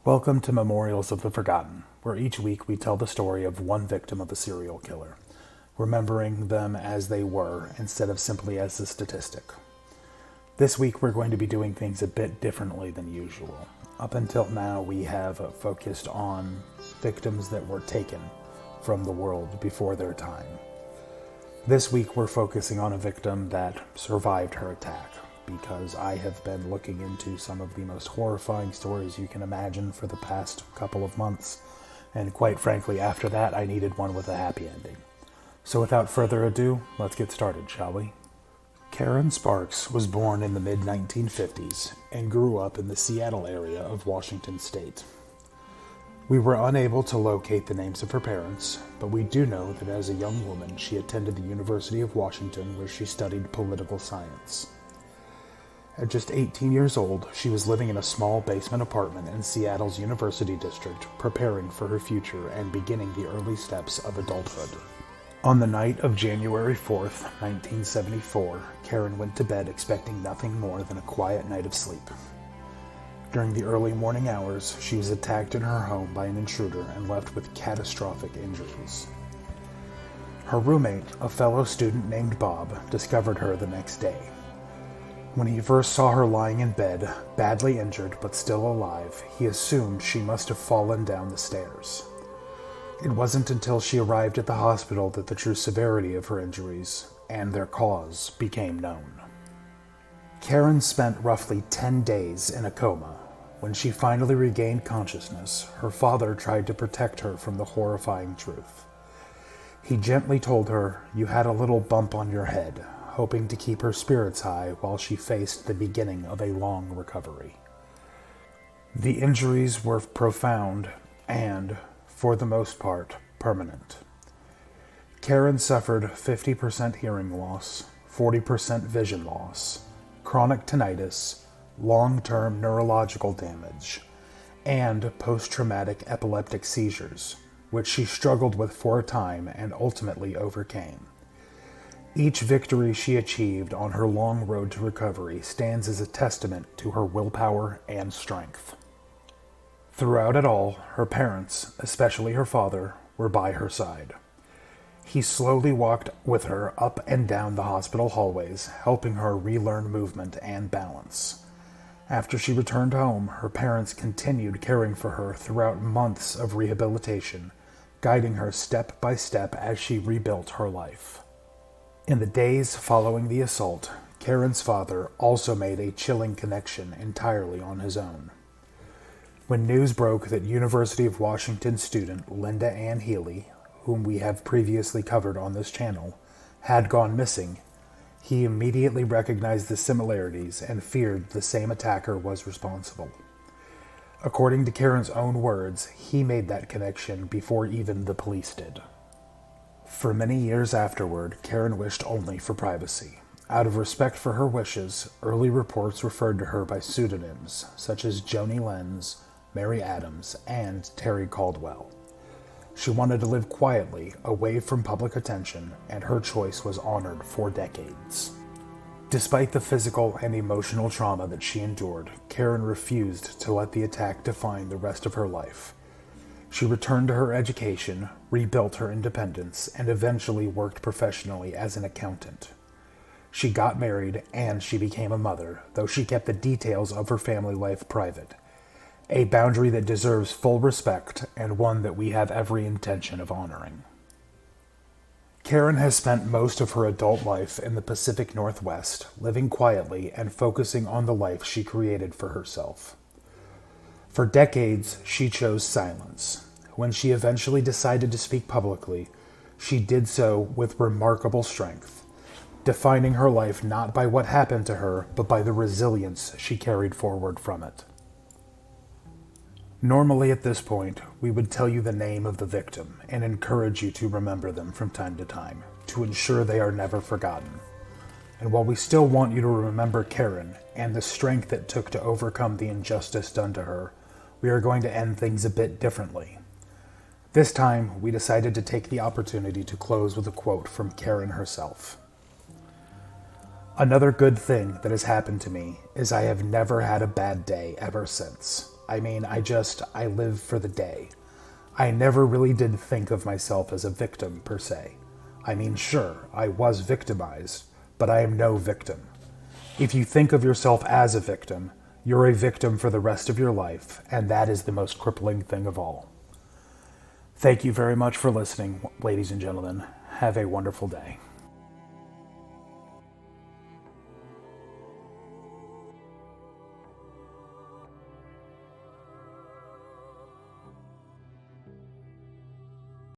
Welcome to Memorials of the Forgotten, where each week we tell the story of one victim of a serial killer, remembering them as they were instead of simply as a statistic. This week we're going to be doing things a bit differently than usual. Up until now we have focused on victims that were taken from the world before their time. This week we're focusing on a victim that survived her attack, because I have been looking into some of the most horrifying stories you can imagine for the past couple of months, and quite frankly, after that, I needed one with a happy ending. So without further ado, let's get started, shall we? Karen Sparks was born in the mid-1950s and grew up in the Seattle area of Washington State. We were unable to locate the names of her parents, but we do know that as a young woman, she attended the University of Washington, where she studied political science. At just 18 years old, she was living in a small basement apartment in Seattle's University District, preparing for her future and beginning the early steps of adulthood. On the night of January 4th, 1974, Karen went to bed expecting nothing more than a quiet night of sleep. During the early morning hours, she was attacked in her home by an intruder and left with catastrophic injuries. Her roommate, a fellow student named Bob, discovered her the next day. When he first saw her lying in bed, badly injured but still alive, he assumed she must have fallen down the stairs. It wasn't until she arrived at the hospital that the true severity of her injuries and their cause became known. Karen spent roughly 10 days in a coma. When she finally regained consciousness, her father tried to protect her from the horrifying truth. He gently told her, "You had a little bump on your head," hoping to keep her spirits high while she faced the beginning of a long recovery. The injuries were profound and, for the most part, permanent. Karen suffered 50% hearing loss, 40% vision loss, chronic tinnitus, long-term neurological damage, and post-traumatic epileptic seizures, which she struggled with for a time and ultimately overcame. Each victory she achieved on her long road to recovery stands as a testament to her willpower and strength. Throughout it all, her parents, especially her father, were by her side. He slowly walked with her up and down the hospital hallways, helping her relearn movement and balance. After she returned home, her parents continued caring for her throughout months of rehabilitation, guiding her step by step as she rebuilt her life. In the days following the assault, Karen's father also made a chilling connection entirely on his own. When news broke that University of Washington student Linda Ann Healy, whom we have previously covered on this channel, had gone missing, he immediately recognized the similarities and feared the same attacker was responsible. According to Karen's own words, he made that connection before even the police did. For many years afterward, Karen wished only for privacy. Out of respect for her wishes, early reports referred to her by pseudonyms such as Joni Lenz, Mary Adams, and Terry Caldwell. She wanted to live quietly, away from public attention, and her choice was honored for decades. Despite the physical and emotional trauma that she endured, Karen refused to let the attack define the rest of her life. She returned to her education, rebuilt her independence, and eventually worked professionally as an accountant. She got married and she became a mother, though she kept the details of her family life private, a boundary that deserves full respect and one that we have every intention of honoring. Karen has spent most of her adult life in the Pacific Northwest, living quietly and focusing on the life she created for herself. For decades, she chose silence. When she eventually decided to speak publicly, she did so with remarkable strength, defining her life not by what happened to her, but by the resilience she carried forward from it. Normally at this point, we would tell you the name of the victim and encourage you to remember them from time to time, to ensure they are never forgotten. And while we still want you to remember Karen and the strength it took to overcome the injustice done to her, we are going to end things a bit differently. This time, we decided to take the opportunity to close with a quote from Karen herself. "Another good thing that has happened to me is I have never had a bad day ever since. I mean, I live for the day. I never really did think of myself as a victim, per se. I mean, sure, I was victimized, but I am no victim. If you think of yourself as a victim, you're a victim for the rest of your life, and that is the most crippling thing of all. Thank you very much for listening, ladies and gentlemen. Have a wonderful day.